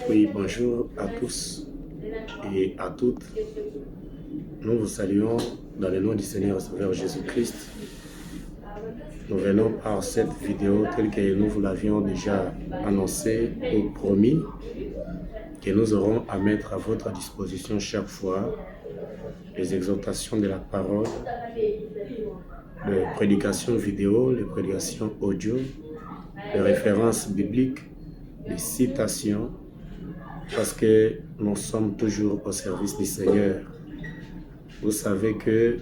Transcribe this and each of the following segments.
Oui, bonjour à tous et à toutes. Nous vous saluons dans le nom du Seigneur Sauveur Jésus-Christ. Nous venons par cette vidéo telle que nous vous l'avions déjà annoncé ou promis, que nous aurons à mettre à votre disposition chaque fois les exhortations de la parole, les prédications vidéo, les prédications audio, les références bibliques, les citations, parce que nous sommes toujours au service du Seigneur. Vous savez que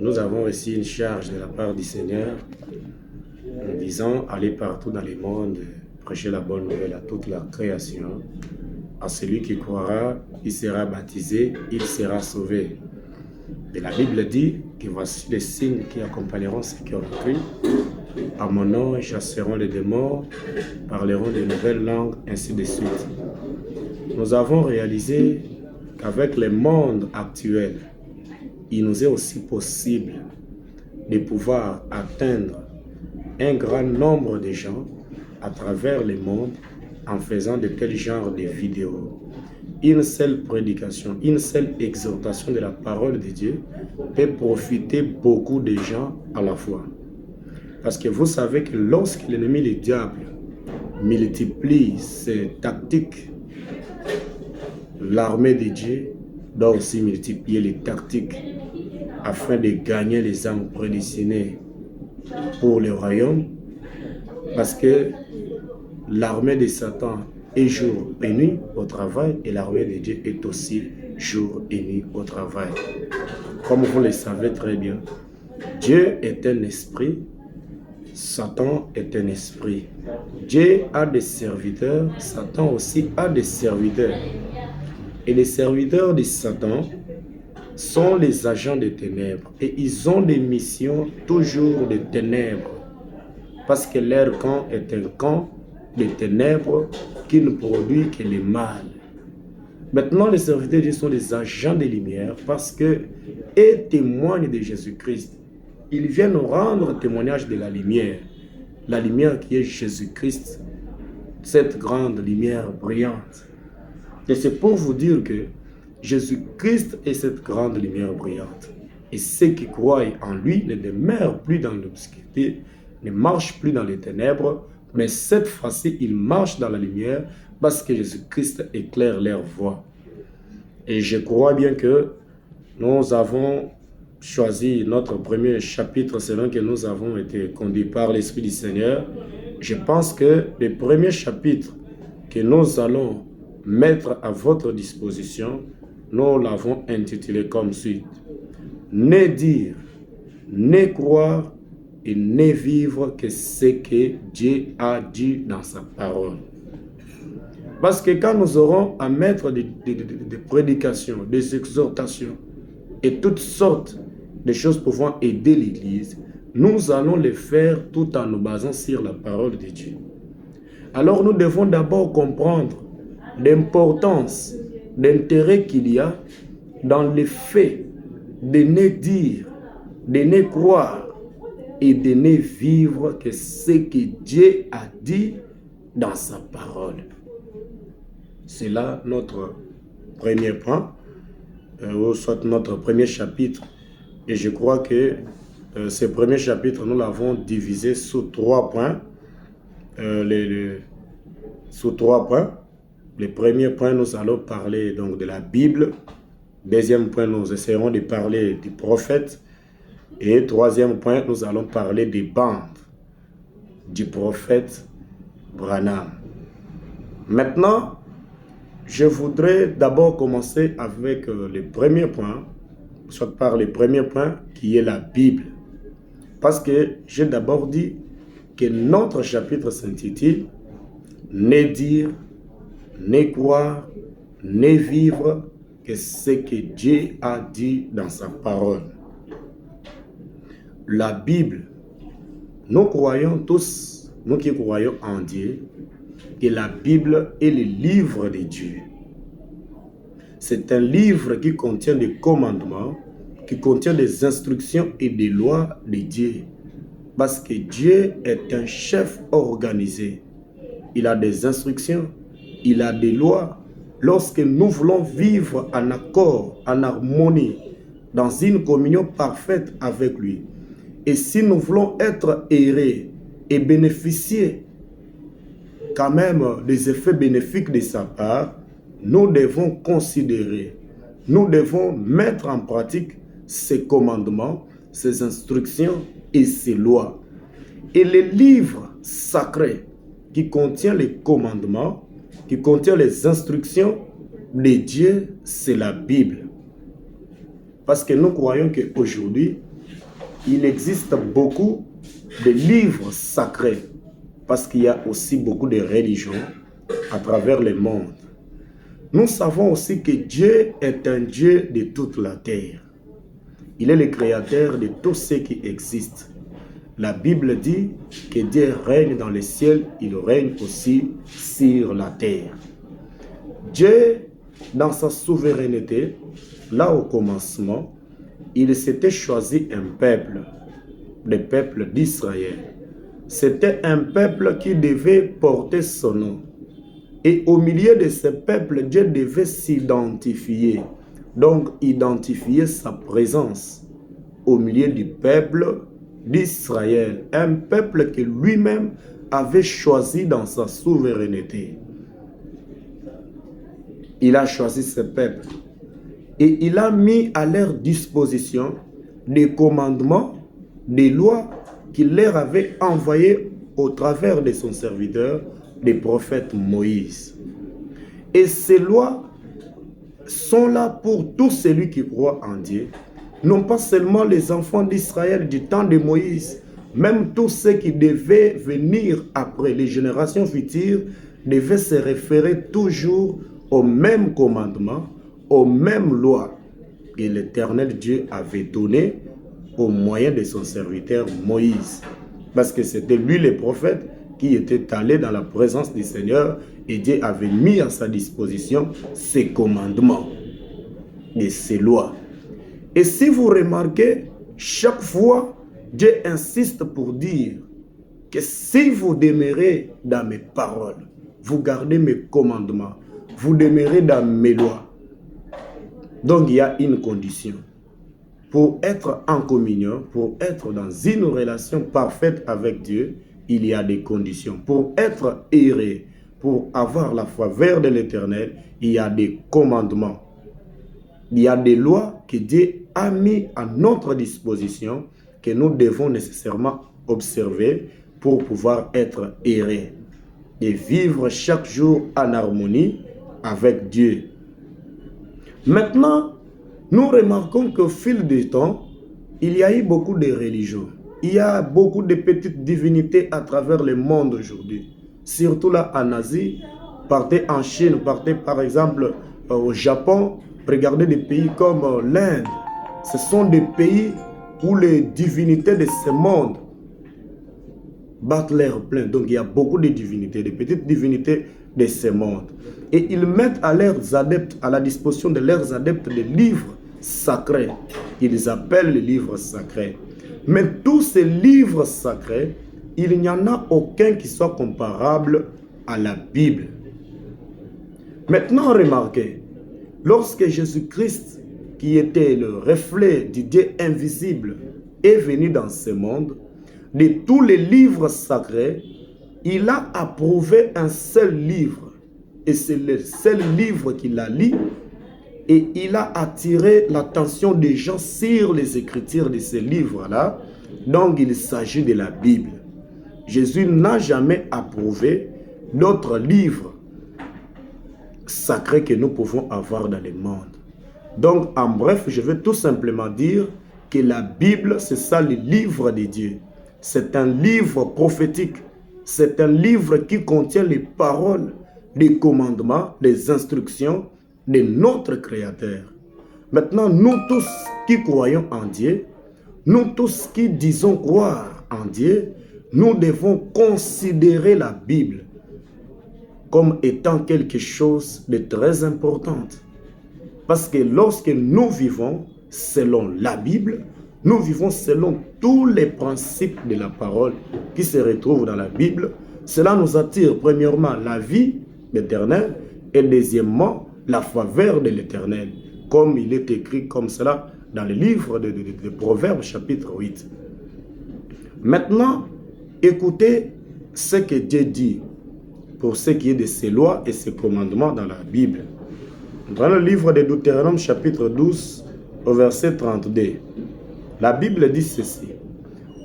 nous avons reçu une charge de la part du Seigneur en disant aller partout dans le monde, prêcher la bonne nouvelle à toute la création. À celui qui croira, il sera baptisé, il sera sauvé. Et la Bible dit que voici les signes qui accompagneront ceux qui ont cru. À mon nom, ils chasseront les démons, parleront de nouvelles langues, ainsi de suite. Nous avons réalisé qu'avec le monde actuel, il nous est aussi possible de pouvoir atteindre un grand nombre de gens à travers le monde en faisant de tels genres de vidéos. Une seule prédication, une seule exhortation de la parole de Dieu peut profiter beaucoup de gens à la fois. Parce que vous savez que lorsque l'ennemi, le diable, multiplie ses tactiques, l'armée de Dieu doit aussi multiplier les tactiques afin de gagner les âmes prédestinées pour le royaume. Parce que l'armée de Satan est jour et nuit au travail et l'armée de Dieu est aussi jour et nuit au travail. Comme vous le savez très bien, Dieu est un esprit, Satan est un esprit. Dieu a des serviteurs, Satan aussi a des serviteurs. Et les serviteurs de Satan sont les agents des ténèbres. Et ils ont des missions toujours de ténèbres. Parce que leur camp est un camp de ténèbres qui ne produit que le mal. Maintenant, les serviteurs de Dieu sont des agents de lumière parce qu'ils témoignent de Jésus-Christ. Ils viennent rendre témoignage de la lumière qui est Jésus-Christ, cette grande lumière brillante. Et c'est pour vous dire que Jésus-Christ est cette grande lumière brillante. Et ceux qui croient en lui ne demeurent plus dans l'obscurité, ne marchent plus dans les ténèbres, mais cette fois-ci, ils marchent dans la lumière parce que Jésus-Christ éclaire leur voie. Et je crois bien que nous avons choisi notre premier chapitre selon que nous avons été conduits par l'Esprit du Seigneur. Je pense que le premier chapitre que nous allons mettre à votre disposition, nous l'avons intitulé comme suit. Ne dire, ne croire et ne vivre que ce que Dieu a dit dans sa parole. Parce que quand nous aurons à mettre des prédications, des exhortations et toutes sortes de choses pouvant aider l'Église, nous allons les faire tout en nous basant sur la parole de Dieu. Alors nous devons d'abord comprendre l'importance, l'intérêt qu'il y a dans le fait de ne dire, de ne croire et de ne vivre que ce que Dieu a dit dans sa parole. C'est là notre premier point, ou soit notre premier chapitre. Et je crois que ce premier chapitre, nous l'avons divisé sous 3 points. Sous 3 points. Le premier point, nous allons parler donc de la Bible. Deuxième point, nous essaierons de parler du prophète. Et troisième point, nous allons parler des bandes du prophète Branham. Maintenant, je voudrais d'abord commencer avec le premier point, soit par le premier point qui est la Bible. Parce que j'ai d'abord dit que notre chapitre s'intitule « Ne dire, ne croire, ne vivre que ce que Dieu a dit dans sa parole ». La Bible, nous croyons tous, nous qui croyons en Dieu, que la Bible est le livre de Dieu. C'est un livre qui contient des commandements, qui contient des instructions et des lois de Dieu. Parce que Dieu est un chef organisé. Il a des instructions, il a des lois. Lorsque nous voulons vivre en accord, en harmonie, dans une communion parfaite avec lui, et si nous voulons être errés et bénéficier quand même des effets bénéfiques de sa part, nous devons considérer, nous devons mettre en pratique ses commandements, ses instructions et ses lois. Et les livres sacrés qui contiennent les commandements, qui contiennent les instructions de Dieu, c'est la Bible. Parce que nous croyons qu'aujourd'hui, il existe beaucoup de livres sacrés, parce qu'il y a aussi beaucoup de religions à travers le monde. Nous savons aussi que Dieu est un Dieu de toute la terre. Il est le créateur de tout ce qui existe. La Bible dit que Dieu règne dans le ciel, il règne aussi sur la terre. Dieu, dans sa souveraineté, là au commencement, il s'était choisi un peuple, le peuple d'Israël. C'était un peuple qui devait porter son nom. Et au milieu de ce peuple, Dieu devait s'identifier. Donc, identifier sa présence au milieu du peuple d'Israël. Un peuple que lui-même avait choisi dans sa souveraineté. Il a choisi ce peuple. Et il a mis à leur disposition des commandements, des lois qu'il leur avait envoyées au travers de son serviteur, le prophète Moïse. Et ces lois sont là pour tous celui qui croit en Dieu, non pas seulement les enfants d'Israël du temps de Moïse, même tous ceux qui devaient venir après, les générations futures, devaient se référer toujours aux mêmes commandements, aux mêmes lois que l'Éternel Dieu avait données au moyen de son serviteur Moïse. Parce que c'était lui le prophète qui était allé dans la présence du Seigneur et Dieu avait mis à sa disposition ses commandements et ses lois. Et si vous remarquez, chaque fois, Dieu insiste pour dire que si vous demeurez dans mes paroles, vous gardez mes commandements, vous demeurez dans mes lois. Donc il y a une condition. Pour être en communion, pour être dans une relation parfaite avec Dieu, il y a des conditions. Pour être erré, pour avoir la faveur de l'Éternel, il y a des commandements. Il y a des lois que Dieu a mis à notre disposition que nous devons nécessairement observer pour pouvoir être errés et vivre chaque jour en harmonie avec Dieu. Maintenant, nous remarquons qu'au fil du temps, il y a eu beaucoup de religions. Il y a beaucoup de petites divinités à travers le monde aujourd'hui. Surtout là en Asie, partez en Chine, partez par exemple au Japon, regardez des pays comme l'Inde. Ce sont des pays où les divinités de ce monde battent leur plein. Donc il y a beaucoup de divinités, de petites divinités de ce monde. Et ils mettent à leurs adeptes, à la disposition de leurs adeptes, des livres sacrés. Ils appellent les livres sacrés. Mais tous ces livres sacrés, il n'y en a aucun qui soit comparable à la Bible. Maintenant, remarquez, lorsque Jésus-Christ, qui était le reflet du Dieu invisible, est venu dans ce monde, de tous les livres sacrés, il a approuvé un seul livre. Et c'est le seul livre qu'il a lu. Et il a attiré l'attention des gens sur les écritures de ce livre-là. Donc il s'agit de la Bible. Jésus n'a jamais approuvé d'autres livres sacrés que nous pouvons avoir dans le monde. Donc en bref, je veux tout simplement dire que la Bible, c'est ça le livre de Dieu. C'est un livre prophétique. C'est un livre qui contient les paroles, les commandements, les instructions de notre Créateur. Maintenant, nous tous qui croyons en Dieu, nous tous qui disons croire en Dieu, nous devons considérer la Bible comme étant quelque chose de très important. Parce que lorsque nous vivons selon la Bible, nous vivons selon tous les principes de la parole qui se retrouvent dans la Bible. Cela nous attire premièrement la vie, l'Éternel et deuxièmement, la faveur de l'Éternel, comme il est écrit comme cela dans le livre de Proverbes chapitre 8. Maintenant, écoutez ce que Dieu dit pour ce qui est de ses lois et ses commandements dans la Bible. Dans le livre de Deutéronome chapitre 12 au verset 32, la Bible dit ceci: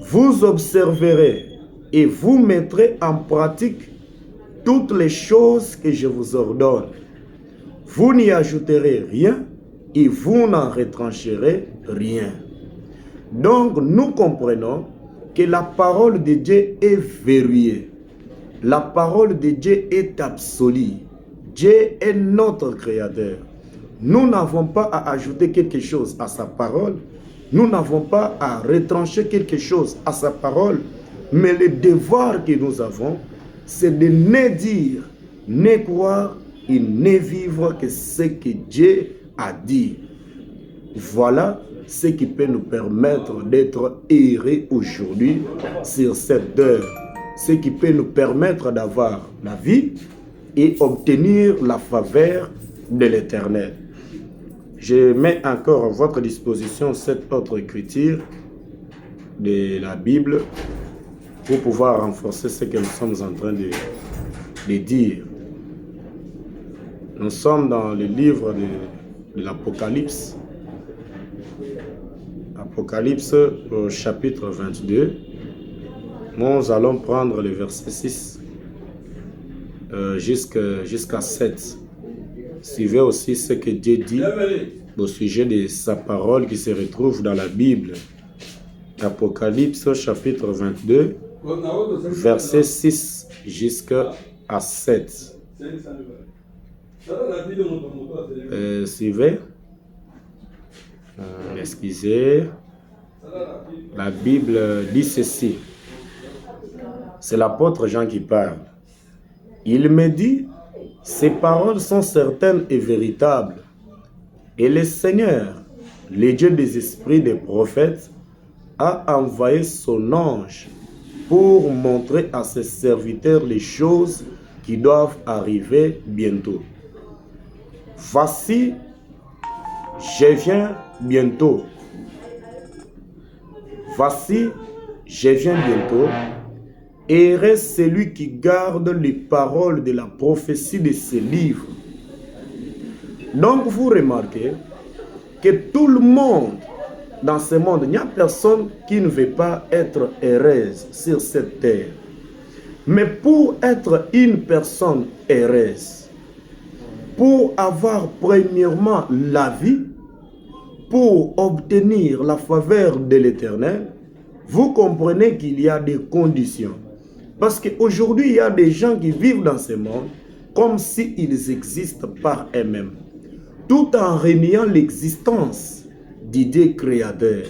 vous observerez et vous mettrez en pratique toutes les choses que je vous ordonne. Vous n'y ajouterez rien et vous n'en retrancherez rien. Donc nous comprenons que la parole de Dieu est verrouillée. La parole de Dieu est absolue. Dieu est notre Créateur. Nous n'avons pas à ajouter quelque chose à sa parole. Nous n'avons pas à retrancher quelque chose à sa parole. Mais le devoir que nous avons, c'est de ne dire, ne croire et ne vivre que ce que Dieu a dit. Voilà ce qui peut nous permettre d'être heureux aujourd'hui sur cette terre. Ce qui peut nous permettre d'avoir la vie et obtenir la faveur de l'Éternel. Je mets encore à votre disposition cette autre écriture de la Bible pour pouvoir renforcer ce que nous sommes en train de dire. Nous sommes dans le livre de l'Apocalypse. Apocalypse au chapitre 22. Nous allons prendre le verset 6 jusqu'à 7. Suivez aussi ce que Dieu dit au sujet de sa parole qui se retrouve dans la Bible. Apocalypse chapitre 22, verset 6 jusqu'à 7. Suivez. Excusez. La Bible dit ceci. C'est l'apôtre Jean qui parle. Il me dit, ces paroles sont certaines et véritables. Et le Seigneur, le Dieu des esprits des prophètes, a envoyé son ange pour montrer à ses serviteurs les choses qui doivent arriver bientôt. Voici, je viens bientôt. Voici, je viens bientôt. Et reste celui qui garde les paroles de la prophétie de ce livre. Donc vous remarquez que tout le monde dans ce monde, il n'y a personne qui ne veut pas être heureuse sur cette terre. Mais pour être une personne heureuse, pour avoir premièrement la vie, pour obtenir la faveur de l'Éternel, vous comprenez qu'il y a des conditions. Parce qu'aujourd'hui, il y a des gens qui vivent dans ce monde comme s'ils existent par eux-mêmes, tout en reniant l'existence du Dieu créateur.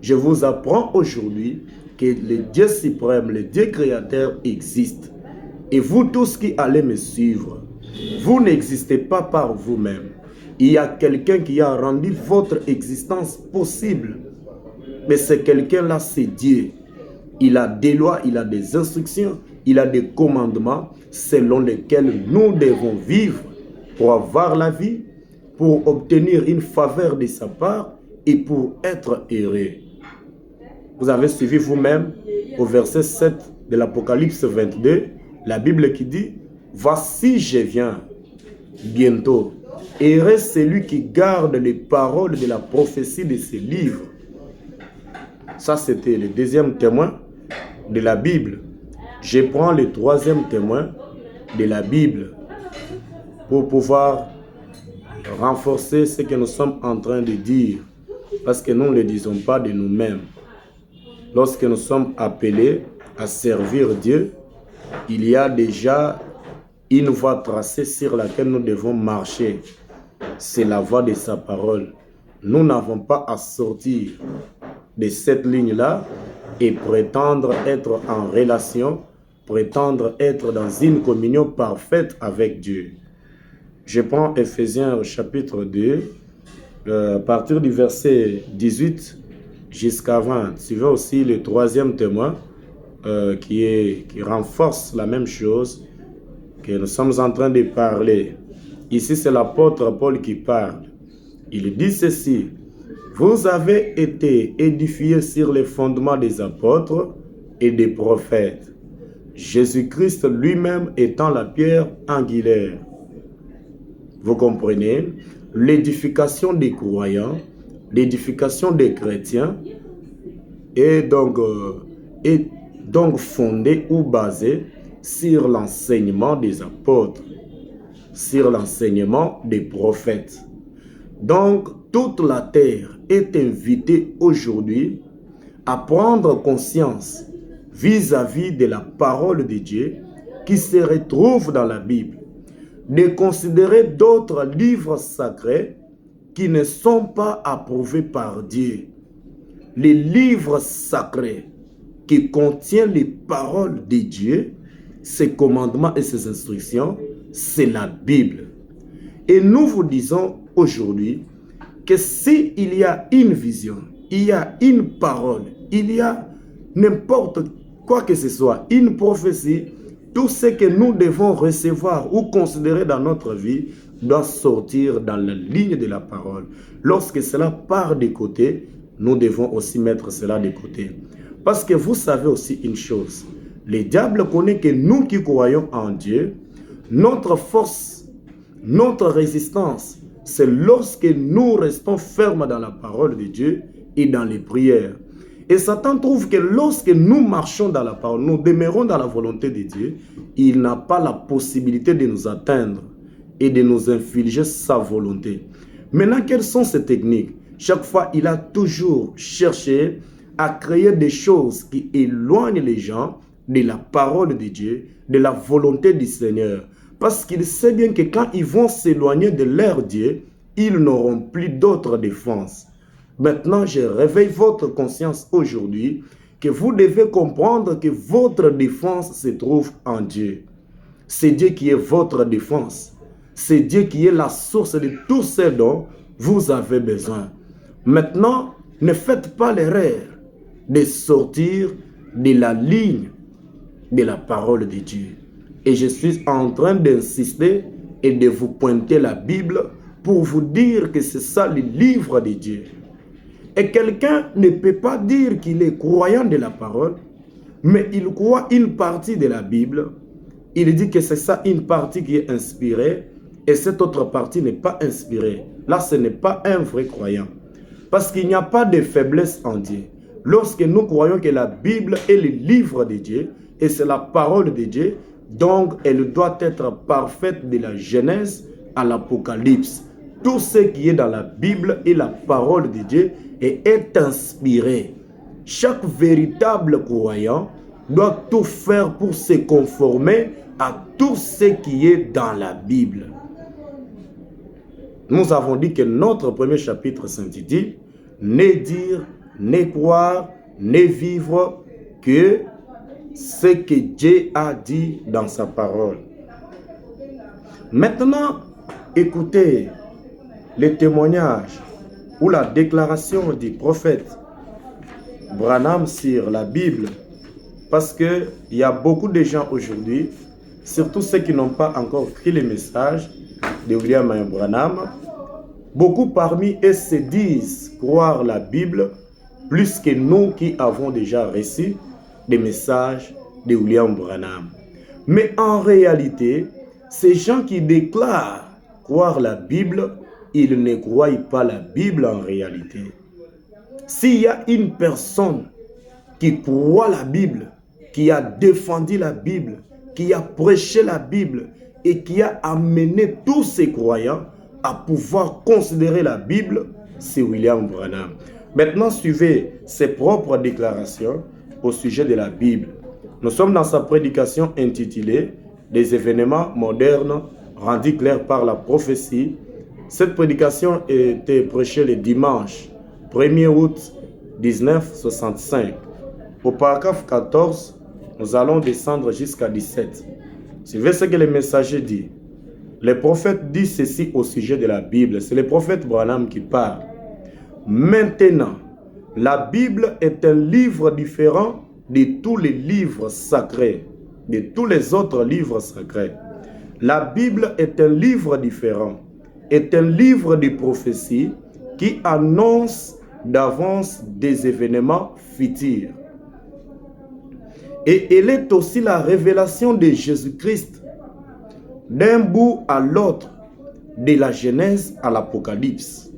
Je vous apprends aujourd'hui que le Dieu suprême, le Dieu créateur existe. Et vous tous qui allez me suivre, vous n'existez pas par vous-même. Il y a quelqu'un qui a rendu votre existence possible. Mais ce quelqu'un-là, c'est Dieu. Il a des lois, il a des instructions, il a des commandements selon lesquels nous devons vivre pour avoir la vie, pour obtenir une faveur de sa part et pour être heureux. Vous avez suivi vous-même au verset 7 de l'Apocalypse 22, la Bible qui dit « Voici je viens bientôt, heureux celui qui garde les paroles de la prophétie de ce livre. » Ça, c'était le deuxième témoin de la Bible. Je prends le troisième témoin de la Bible pour pouvoir renforcer ce que nous sommes en train de dire. Parce que nous ne le disons pas de nous-mêmes. Lorsque nous sommes appelés à servir Dieu, il y a déjà une voie tracée sur laquelle nous devons marcher. C'est la voie de sa parole. Nous n'avons pas à sortir de cette ligne-là et prétendre être en relation, prétendre être dans une communion parfaite avec Dieu. Je prends Ephésiens au chapitre 2, à partir du verset 18 jusqu'à 20. Suivez aussi le troisième témoin qui renforce la même chose. que nous sommes en train de parler. Ici, c'est l'apôtre Paul qui parle. Il dit ceci: vous avez été édifiés sur les fondements des apôtres et des prophètes, Jésus-Christ lui-même étant la pierre angulaire. Vous comprenez? L'édification des croyants, l'édification des chrétiens est donc fondée ou basée sur l'enseignement des apôtres, sur l'enseignement des prophètes. Donc, toute la terre est invitée aujourd'hui à prendre conscience vis-à-vis de la parole de Dieu qui se retrouve dans la Bible, de considérer d'autres livres sacrés qui ne sont pas approuvés par Dieu. Les livres sacrés qui contiennent les paroles de Dieu, ses commandements et ses instructions, c'est la Bible. Et nous vous disons aujourd'hui que s'il y a une vision, il y a une parole, il y a n'importe quoi que ce soit, une prophétie, tout ce que nous devons recevoir ou considérer dans notre vie doit sortir dans la ligne de la parole. Lorsque cela part de côté, nous devons aussi mettre cela de côté. Parce que vous savez aussi une chose, le diable connaît que nous qui croyons en Dieu, notre force, notre résistance, c'est lorsque nous restons fermes dans la parole de Dieu et dans les prières. Et Satan trouve que lorsque nous marchons dans la parole, nous demeurons dans la volonté de Dieu, il n'a pas la possibilité de nous atteindre et de nous infliger sa volonté. Maintenant, quelles sont ces techniques? Chaque fois, il a toujours cherché à créer des choses qui éloignent les gens de la parole de Dieu, de la volonté du Seigneur. Parce qu'il sait bien que quand ils vont s'éloigner de leur Dieu, ils n'auront plus d'autre défense. Maintenant, je réveille votre conscience aujourd'hui que vous devez comprendre que votre défense se trouve en Dieu. C'est Dieu qui est votre défense. C'est Dieu qui est la source de tout ce dont vous avez besoin. Maintenant, ne faites pas l'erreur de sortir de la ligne de la parole de Dieu. Et je suis en train d'insister et de vous pointer la Bible pour vous dire que c'est ça le livre de Dieu. Et quelqu'un ne peut pas dire qu'il est croyant de la parole, mais il croit une partie de la Bible. Il dit que c'est ça une partie qui est inspirée et cette autre partie n'est pas inspirée. Là, ce n'est pas un vrai croyant. Parce qu'il n'y a pas de faiblesse en Dieu. Lorsque nous croyons que la Bible est le livre de Dieu et c'est la parole de Dieu, donc elle doit être parfaite de la Genèse à l'Apocalypse. Tout ce qui est dans la Bible est la parole de Dieu et est inspiré. Chaque véritable croyant doit tout faire pour se conformer à tout ce qui est dans la Bible. Nous avons dit que notre premier chapitre s'intitule « Ne dire, ne croire, ne vivre que ce que Dieu a dit dans sa parole ». Maintenant, écoutez les témoignages ou la déclaration du prophète Branham sur la Bible, parce qu'il y a beaucoup de gens aujourd'hui, surtout ceux qui n'ont pas encore pris le message de William Branham, beaucoup parmi eux se disent croire la Bible plus que nous qui avons déjà reçu des messages de William Branham. Mais en réalité, ces gens qui déclarent croire la Bible, ils ne croient pas la Bible en réalité. S'il y a une personne qui croit la Bible, qui a défendu la Bible, qui a prêché la Bible et qui a amené tous ses croyants à pouvoir considérer la Bible, c'est William Branham. Maintenant, suivez ses propres déclarations au sujet de la Bible. Nous sommes dans sa prédication intitulée « Des événements modernes rendus clairs par la prophétie ». Cette prédication était prêchée le dimanche 1er août 1965. Au paragraphe 14, nous allons descendre jusqu'à 17. Suivez ce que le messager dit. Le prophète dit ceci au sujet de la Bible. C'est le prophète Branham qui parle. Maintenant, la Bible est un livre différent de tous les livres sacrés, de tous les autres livres sacrés. La Bible est un livre différent, est un livre de prophétie qui annonce d'avance des événements futurs. Et elle est aussi la révélation de Jésus-Christ d'un bout à l'autre, de la Genèse à l'Apocalypse.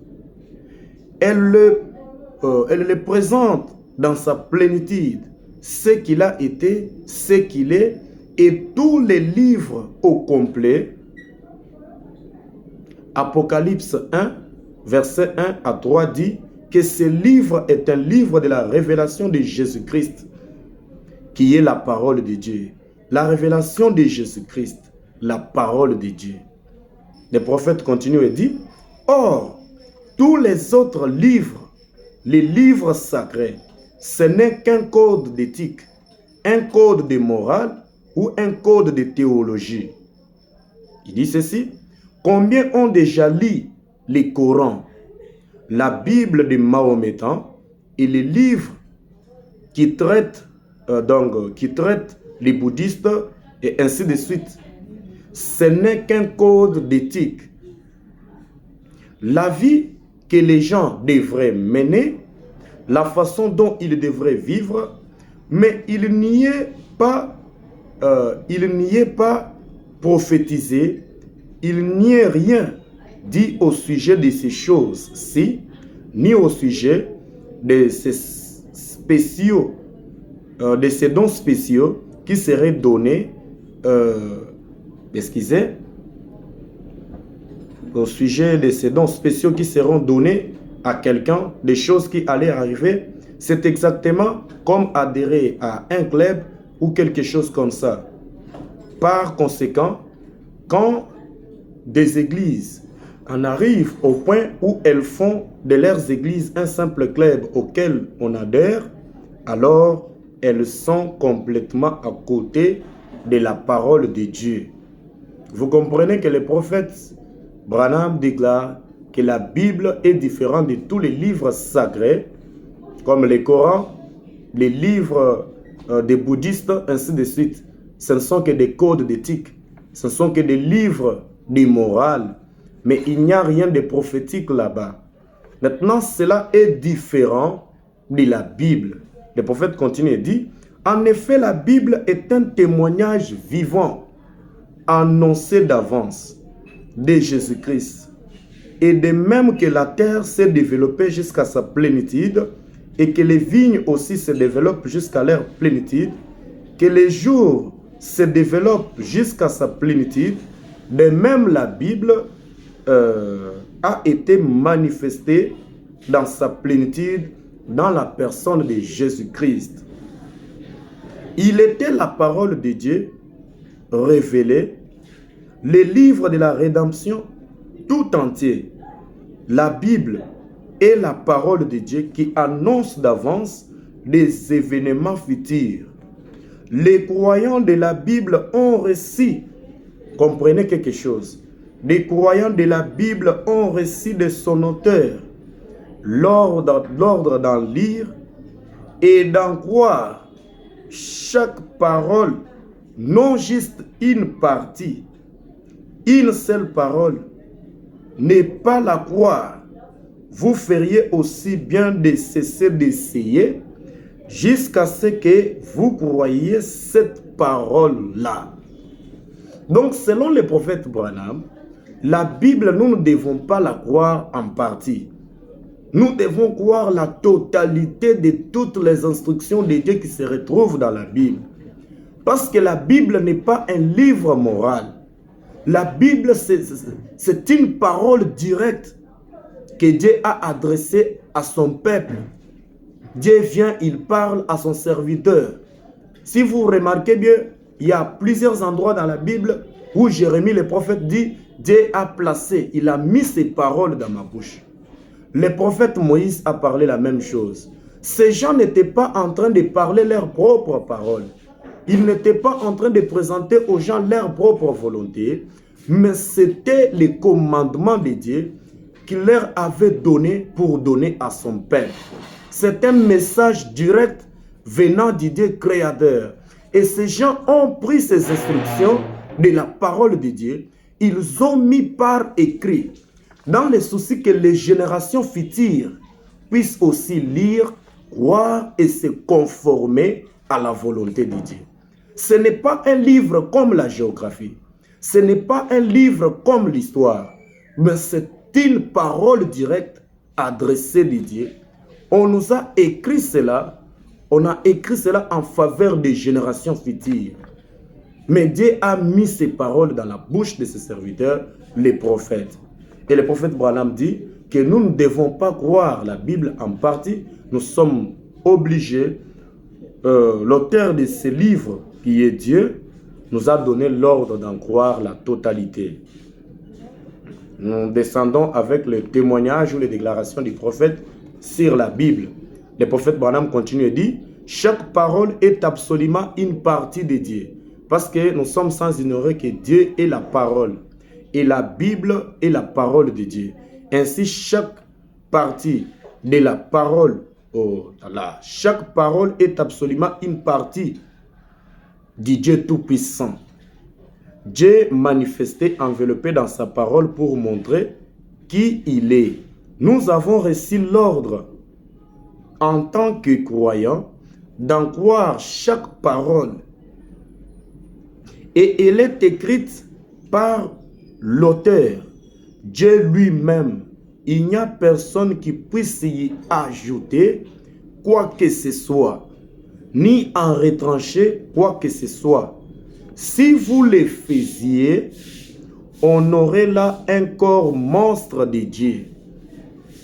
Elle le présente dans sa plénitude, ce qu'il a été, ce qu'il est, et tous les livres au complet. Apocalypse 1, verset 1 à 3 dit que ce livre est un livre de la révélation de Jésus-Christ, qui est la parole de Dieu. La révélation de Jésus-Christ, la parole de Dieu. Le prophète continue et dit, « Or, tous les autres livres, les livres sacrés, ce n'est qu'un code d'éthique, un code de morale ou un code de théologie. » Il dit ceci, « Combien ont déjà lu les Corans, la Bible de Mahométan et les livres qui traitent les bouddhistes et ainsi de suite. Ce n'est qu'un code d'éthique. La vie que les gens devraient mener, la façon dont ils devraient vivre, mais il n'y est pas prophétisé, il n'y est rien dit au sujet de ces choses-ci, ni au sujet de ces dons spéciaux qui seraient donnés, au sujet de ces dons spéciaux qui seront donnés à quelqu'un, des choses qui allaient arriver. C'est exactement comme adhérer à un club ou quelque chose comme ça. Par conséquent, quand des églises en arrivent au point où elles font de leurs églises un simple club auquel on adhère, alors elles sont complètement à côté de la parole de Dieu. Vous comprenez que le prophète Branham déclare que la Bible est différente de tous les livres sacrés, comme le Coran, les livres des bouddhistes, ainsi de suite. Ce ne sont que des codes d'éthique, ce ne sont que des livres de morale, mais il n'y a rien de prophétique là-bas. Maintenant, cela est différent de la Bible. Le prophète continue et dit, « En effet, la Bible est un témoignage vivant, annoncé d'avance, de Jésus-Christ. Et de même que la terre s'est développée jusqu'à sa plénitude, et que les vignes aussi se développent jusqu'à leur plénitude, que les jours se développent jusqu'à sa plénitude, de même la Bible a été manifestée dans sa plénitude dans la personne de Jésus-Christ. Il était la parole de Dieu révélée, les livres de la rédemption tout entier. La Bible est la parole de Dieu qui annonce d'avance des événements futurs. Les croyants de la Bible ont reçu, comprenez quelque chose, les croyants de la Bible ont reçu de son auteur l'ordre d'en lire et d'en croire chaque parole, non juste une partie, une seule parole. Ne pas la croire, vous feriez aussi bien de cesser d'essayer jusqu'à ce que vous croyiez cette parole-là. Donc, selon le prophète Branham, la Bible, nous ne devons pas la croire en partie. Nous devons croire la totalité de toutes les instructions de Dieu qui se retrouvent dans la Bible. Parce que la Bible n'est pas un livre moral. La Bible, c'est une parole directe que Dieu a adressée à son peuple. Dieu vient, il parle à son serviteur. Si vous remarquez bien, il y a plusieurs endroits dans la Bible où Jérémie le prophète dit, Dieu a placé, il a mis ses paroles dans ma bouche. Le prophète Moïse a parlé la même chose. Ces gens n'étaient pas en train de parler leurs propres paroles. Ils n'étaient pas en train de présenter aux gens leur propre volonté, mais c'était les commandements de Dieu qu'il leur avait donné pour donner à son peuple. C'est un message direct venant du Dieu créateur. Et ces gens ont pris ces instructions de la parole de Dieu, ils ont mis par écrit, dans le souci que les générations futures puissent aussi lire, croire et se conformer à la volonté de Dieu. Ce n'est pas un livre comme la géographie, ce n'est pas un livre comme l'histoire, mais c'est une parole directe adressée de Dieu. On nous a écrit cela, on a écrit cela en faveur des générations futures. Mais Dieu a mis ces paroles dans la bouche de ses serviteurs, les prophètes. Et le prophète Branham dit que nous ne devons pas croire la Bible en partie. Nous sommes obligés, l'auteur de ce livre, qui est Dieu, nous a donné l'ordre d'en croire la totalité. Nous descendons avec le témoignage ou les déclarations du prophète sur la Bible. Le prophète Branham continue et dit, chaque parole est absolument une partie de Dieu. Parce que nous sommes sans ignorer que Dieu est la parole. Et la Bible est la parole de Dieu. Ainsi, chaque partie de la parole, chaque parole est absolument une partie du Dieu Tout-Puissant. Dieu manifesté, enveloppé dans sa parole pour montrer qui il est. Nous avons reçu l'ordre, en tant que croyants, d'en croire chaque parole. Et elle est écrite par l'auteur, Dieu lui-même. Il n'y a personne qui puisse y ajouter quoi que ce soit, ni en retrancher quoi que ce soit. Si vous le faisiez, on aurait là un corps monstre de Dieu.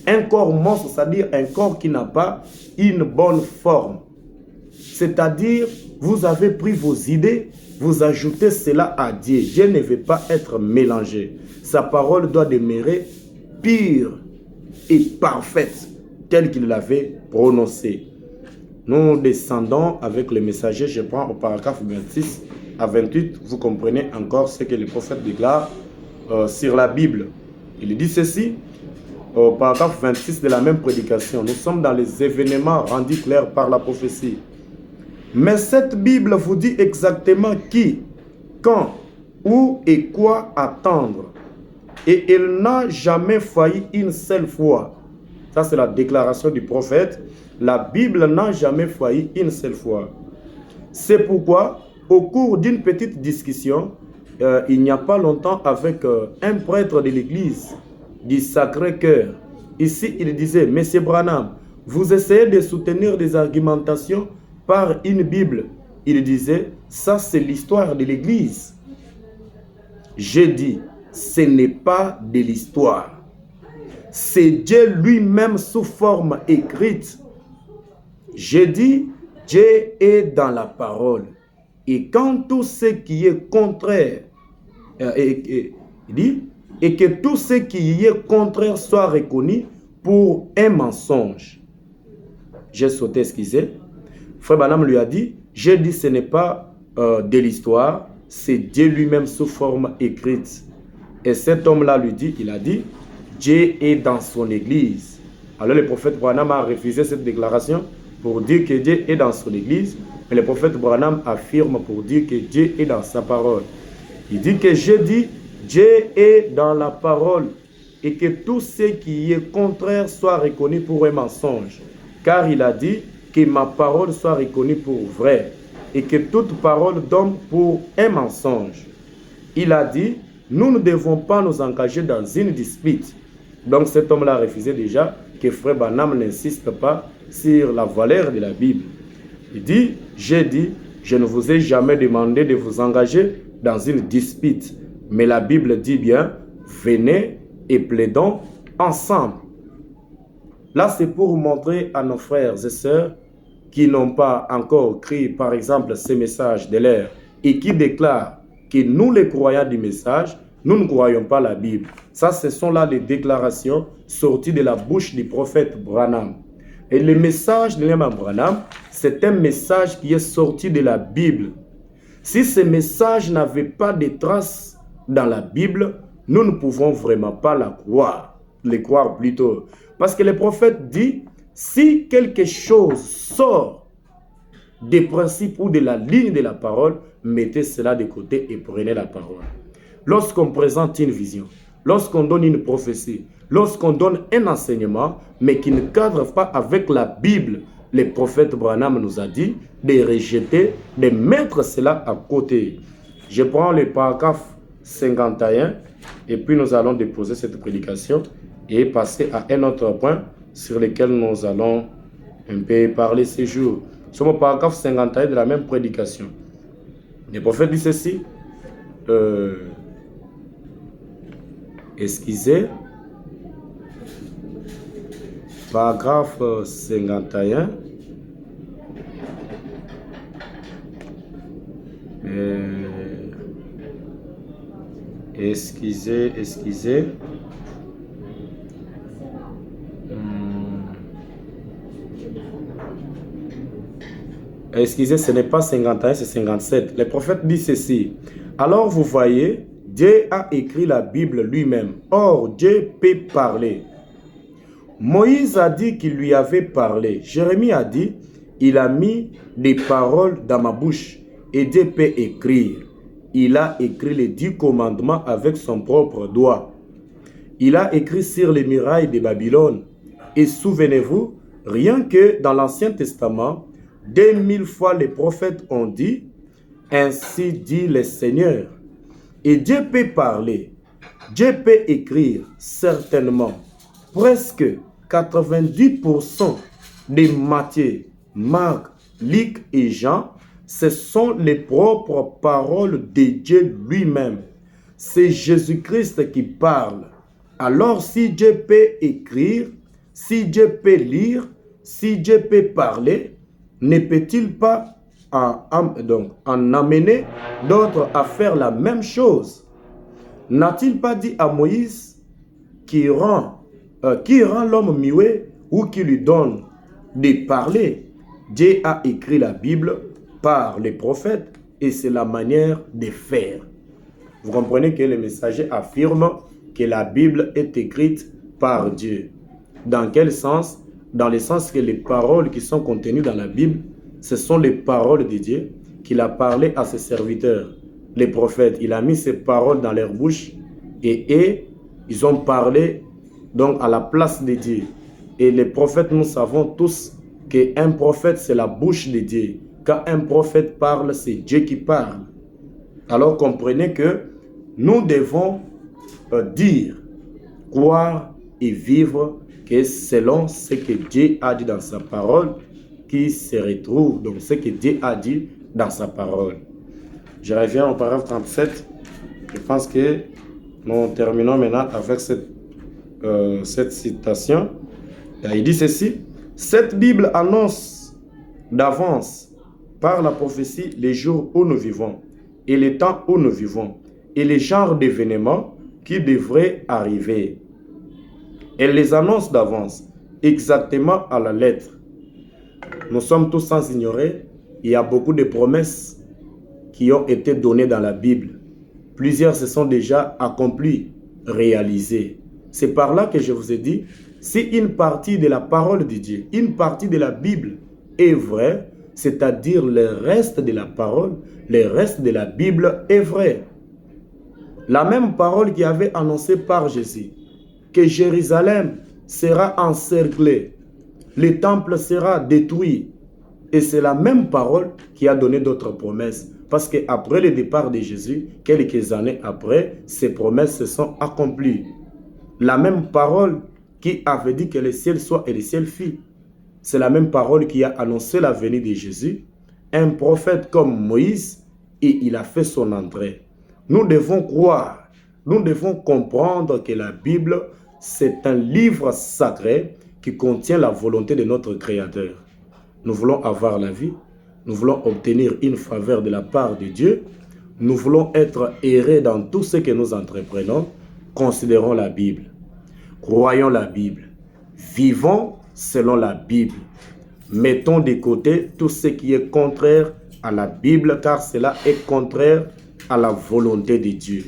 Un corps monstre, c'est-à-dire un corps qui n'a pas une bonne forme. C'est-à-dire, vous avez pris vos idées, vous ajoutez cela à Dieu. Dieu ne veut pas être mélangé. Sa parole doit demeurer pure et parfaite, telle qu'il l'avait prononcée. Nous descendons avec le messager, je prends au paragraphe 26 à 28, vous comprenez encore ce que le prophète déclare sur la Bible. Il dit ceci, au paragraphe 26 de la même prédication. Nous sommes dans les événements rendus clairs par la prophétie. Mais cette Bible vous dit exactement qui, quand, où et quoi attendre. Et elle n'a jamais failli une seule fois. Ça, c'est la déclaration du prophète. La Bible n'a jamais failli une seule fois. C'est pourquoi, au cours d'une petite discussion, il n'y a pas longtemps avec un prêtre de l'église du Sacré-Cœur. Ici, il disait, Monsieur Branham, vous essayez de soutenir des argumentations par une Bible. Il disait, ça c'est l'histoire de l'église. J'ai dit, ce n'est pas de l'histoire. C'est Dieu lui-même sous forme écrite. J'ai dit, Dieu est dans la parole. Et quand tout ce qui est contraire, il dit, et que tout ce qui y est contraire soit reconnu pour un mensonge. J'ai sauté, excusez. Frère Branham lui a dit, j'ai dit ce n'est pas de l'histoire, c'est Dieu lui-même sous forme écrite. Et cet homme-là lui dit, il a dit, Dieu est dans son église. Alors le prophète Branham a refusé cette déclaration pour dire que Dieu est dans son église. Mais le prophète Branham affirme pour dire que Dieu est dans sa parole. Il dit que j'ai dit, Dieu est dans la parole et que tout ce qui y est contraire soit reconnu pour un mensonge. Car il a dit que ma parole soit reconnue pour vraie et que toute parole donne pour un mensonge. Il a dit, nous ne devons pas nous engager dans une dispute. Donc cet homme-là a refusé déjà que frère Branham n'insiste pas sur la valeur de la Bible. Il dit, j'ai dit, je ne vous ai jamais demandé de vous engager dans une dispute. Mais la Bible dit bien, venez et plaidons ensemble. Là, c'est pour montrer à nos frères et sœurs qui n'ont pas encore crié, par exemple, ces messages de l'air et qui déclarent que nous, les croyants du message, nous ne croyons pas la Bible. Ça, ce sont là les déclarations sorties de la bouche du prophète Branham. Et le message de l'imam Branham, c'est un message qui est sorti de la Bible. Si ce message n'avait pas de traces dans la Bible, nous ne pouvons vraiment pas la croire. Les croire plutôt. Parce que le prophète dit, si quelque chose sort des principes ou de la ligne de la parole, mettez cela de côté et prenez la parole. Lorsqu'on présente une vision, lorsqu'on donne une prophétie, lorsqu'on donne un enseignement, mais qui ne cadre pas avec la Bible, le prophète Branham nous a dit de rejeter, de mettre cela à côté. Je prends le paragraphe 51 et puis nous allons déposer cette prédication et passer à un autre point sur lequel nous allons un peu parler ces jours. Nous sommes au paragraphe 51 de la même prédication. Le prophète dit ceci. Excusez. Paragraphe 51. Excusez. Excusez, ce n'est pas 51, c'est 57. Le prophète dit ceci. Alors vous voyez, Dieu a écrit la Bible lui-même. Or, Dieu peut parler. Moïse a dit qu'il lui avait parlé. Jérémie a dit, il a mis des paroles dans ma bouche. Et Dieu peut écrire. Il a écrit les 10 commandements avec son propre doigt. Il a écrit sur les murailles de Babylone. Et souvenez-vous, rien que dans l'Ancien Testament, 2000 fois les prophètes ont dit, ainsi dit le Seigneur. Et Dieu peut parler, Dieu peut écrire, certainement. Presque 90% de Matthieu, Marc, Luc et Jean, ce sont les propres paroles de Dieu lui-même. C'est Jésus-Christ qui parle. Alors si Dieu peut écrire, si Dieu peut lire, si Dieu peut parler, ne peut-il pas en amener d'autres à faire la même chose? N'a-t-il pas dit à Moïse qui rend l'homme muet ou qui lui donne de parler? Dieu a écrit la Bible par les prophètes et c'est la manière de faire. Vous comprenez que le messager affirme que la Bible est écrite par Dieu. Dans quel sens? Dans le sens que les paroles qui sont contenues dans la Bible, ce sont les paroles de Dieu qu'il a parlé à ses serviteurs, les prophètes. Il a mis ces paroles dans leur bouche et ils ont parlé donc à la place de Dieu. Et les prophètes, nous savons tous qu'un prophète, c'est la bouche de Dieu. Quand un prophète parle, c'est Dieu qui parle. Alors comprenez que nous devons dire, croire et vivre que selon ce que Dieu a dit dans sa parole, qui se retrouve, donc ce que Dieu a dit dans sa parole. Je reviens au paragraphe 37. Je pense que nous terminons maintenant avec cette citation. Il dit ceci. Cette Bible annonce d'avance par la prophétie les jours où nous vivons et les temps où nous vivons et les genres d'événements qui devraient arriver. Elle les annonce d'avance, exactement à la lettre. Nous sommes tous sans ignorer, il y a beaucoup de promesses qui ont été données dans la Bible. Plusieurs se sont déjà accomplies, réalisées. C'est par là que je vous ai dit, si une partie de la parole de Dieu, une partie de la Bible est vraie, c'est-à-dire le reste de la parole, le reste de la Bible est vrai. La même parole qui avait annoncé par Jésus, que Jérusalem sera encerclée, le temple sera détruit. Et c'est la même parole qui a donné d'autres promesses. Parce qu'après le départ de Jésus, quelques années après, ces promesses se sont accomplies. La même parole qui avait dit que le ciel soit et le ciel fit. C'est la même parole qui a annoncé la venue de Jésus. Un prophète comme Moïse, et il a fait son entrée. Nous devons croire, nous devons comprendre que la Bible, c'est un livre sacré qui contient la volonté de notre Créateur. Nous voulons avoir la vie, nous voulons obtenir une faveur de la part de Dieu, nous voulons être errés dans tout ce que nous entreprenons. Considérons la Bible, croyons la Bible, vivons selon la Bible. Mettons de côté tout ce qui est contraire à la Bible, car cela est contraire à la volonté de Dieu.